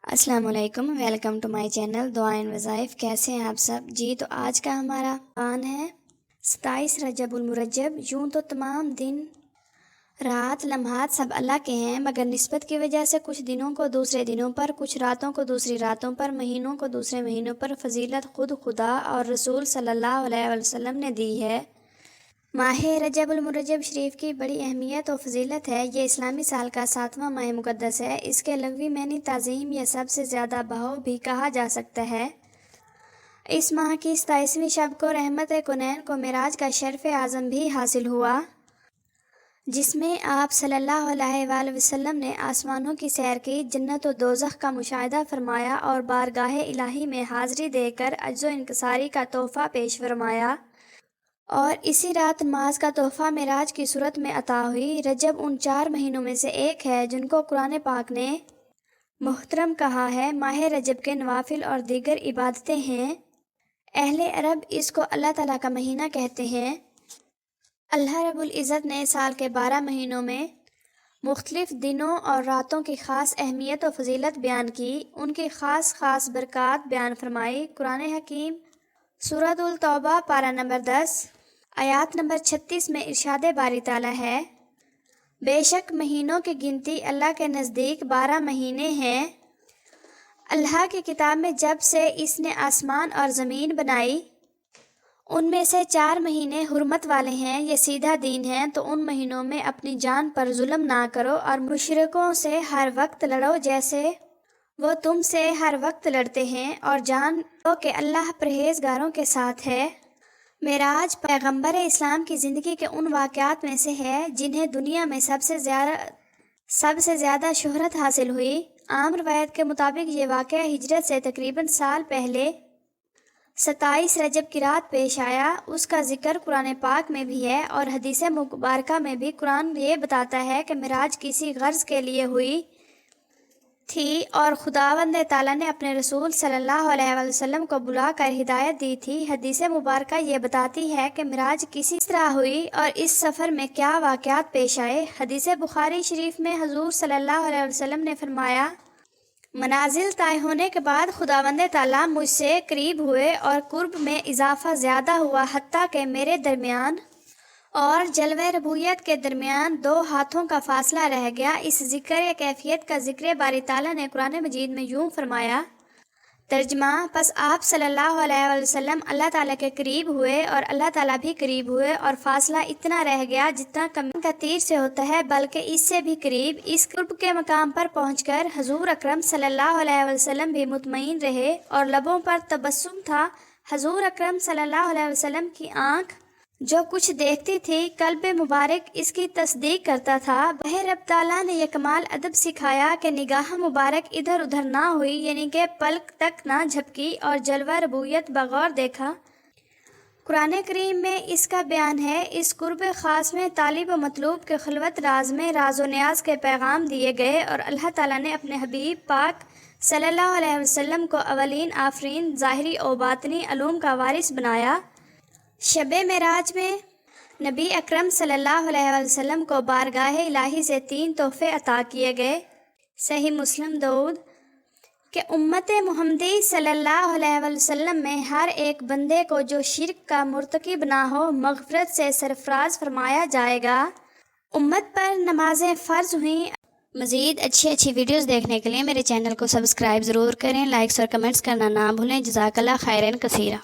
السلام علیکم، welcome to my channel دعائیں وظائف۔ کیسے ہیں آپ سب؟ جی تو آج کا ہمارا عنوان ہے 27 رجب المرجب۔ یوں تو تمام دن رات لمحات سب اللہ کے ہیں، مگر نسبت کی وجہ سے کچھ دنوں کو دوسرے دنوں پر، کچھ راتوں کو دوسری راتوں پر، مہینوں کو دوسرے مہینوں پر فضیلت خود خدا اور رسول صلی اللہ علیہ وسلم نے دی ہے۔ ماہ رجب المرجب شریف کی بڑی اہمیت و فضیلت ہے۔ یہ اسلامی سال کا 7واں ماہ مقدس ہے۔ اس کے لغوی معنی تعظیم یا سب سے زیادہ بہو بھی کہا جا سکتا ہے۔ اس ماہ کی 27ویں شب کو رحمت کونین کو معراج کا شرف اعظم بھی حاصل ہوا، جس میں آپ صلی اللہ علیہ وآلہ وسلم نے آسمانوں کی سیر کی، جنت و دوزخ کا مشاہدہ فرمایا اور بارگاہ الہی میں حاضری دے کر عجز و انکساری کا تحفہ پیش فرمایا، اور اسی رات نماز کا تحفہ معراج کی صورت میں عطا ہوئی۔ رجب ان 4 مہینوں میں سے ایک ہے جن کو قرآن پاک نے محترم کہا ہے۔ ماہ رجب کے نوافل اور دیگر عبادتیں ہیں۔ اہل عرب اس کو اللہ تعالیٰ کا مہینہ کہتے ہیں۔ اللہ رب العزت نے سال کے 12 مہینوں میں مختلف دنوں اور راتوں کی خاص اہمیت و فضیلت بیان کی، ان کی خاص خاص برکات بیان فرمائی۔ قرآن حکیم سورۃ التوبہ پارہ نمبر 10 آیات نمبر 36 میں ارشاد باری تعالیٰ ہے، بے شک مہینوں کی گنتی اللہ کے نزدیک 12 مہینے ہیں۔ اللہ کی کتاب میں جب سے اس نے آسمان اور زمین بنائی، ان میں سے 4 مہینے حرمت والے ہیں، یہ سیدھا دین ہے، تو ان مہینوں میں اپنی جان پر ظلم نہ کرو اور مشرکوں سے ہر وقت لڑو جیسے وہ تم سے ہر وقت لڑتے ہیں، اور جان لو کہ اللہ پرہیزگاروں کے ساتھ ہے۔ معراج پیغمبر اسلام کی زندگی کے ان واقعات میں سے ہے جنہیں دنیا میں سب سے زیادہ شہرت حاصل ہوئی۔ عام روایت کے مطابق یہ واقعہ ہجرت سے تقریباً سال پہلے 27 رجب کی رات پیش آیا۔ اس کا ذکر قرآن پاک میں بھی ہے اور حدیث مبارکہ میں بھی۔ قرآن یہ بتاتا ہے کہ معراج کسی غرض کے لیے ہوئی تھی اور خداوند تعالیٰ نے اپنے رسول صلی اللہ علیہ وسلم کو بلا کر ہدایت دی تھی۔ حدیث مبارکہ یہ بتاتی ہے کہ معراج کس طرح ہوئی اور اس سفر میں کیا واقعات پیش آئے۔ حدیث بخاری شریف میں حضور صلی اللہ علیہ وسلم نے فرمایا، منازل طے ہونے کے بعد خداوند تعالیٰ مجھ سے قریب ہوئے اور قرب میں اضافہ زیادہ ہوا، حتیٰ کہ میرے درمیان اور جلوہ ربوبیت کے درمیان 2 ہاتھوں کا فاصلہ رہ گیا۔ اس ذکر کیفیت کا ذکر باری تعالیٰ نے قرآن مجید میں یوں فرمایا، ترجمہ، پس آپ صلی اللہ علیہ وسلم اللہ تعالیٰ کے قریب ہوئے اور اللہ تعالیٰ بھی قریب ہوئے، اور فاصلہ اتنا رہ گیا جتنا کمان کا تیر سے ہوتا ہے، بلکہ اس سے بھی قریب۔ اس قرب کے مقام پر پہنچ کر حضور اکرم صلی اللہ علیہ وسلم بھی مطمئن رہے اور لبوں پر تبسم تھا۔ حضور اکرم صلی اللہ علیہ وسلم کی آنکھ جو کچھ دیکھتی تھی، قلب مبارک اس کی تصدیق کرتا تھا۔ بہ رب تعالیٰ نے یہ کمال ادب سکھایا کہ نگاہ مبارک ادھر ادھر نہ ہوئی، یعنی کہ پلک تک نہ جھپکی، اور جلوہ ربوبیت بغور دیکھا۔ قرآن کریم میں اس کا بیان ہے۔ اس قرب خاص میں طالب و مطلوب کے خلوت راز میں راز و نیاز کے پیغام دیے گئے، اور اللہ تعالیٰ نے اپنے حبیب پاک صلی اللہ علیہ وسلم کو اولین آفرین ظاہری و باطنی علوم کا وارث بنایا۔ شب معراج میں نبی اکرم صلی اللہ علیہ وسلم کو بارگاہ الہی سے 3 تحفے عطا کیے گئے۔ صحیح مسلم داؤد کہ امت محمدی صلی اللہ علیہ وسلم میں ہر ایک بندے کو جو شرک کا مرتکب نہ ہو، مغفرت سے سرفراز فرمایا جائے گا۔ امت پر نمازیں فرض ہوئیں۔ مزید اچھی ویڈیوز دیکھنے کے لیے میرے چینل کو سبسکرائب ضرور کریں، لائکس اور کمنٹس کرنا نہ بھولیں۔ جزاک اللہ خیرن کثیرا۔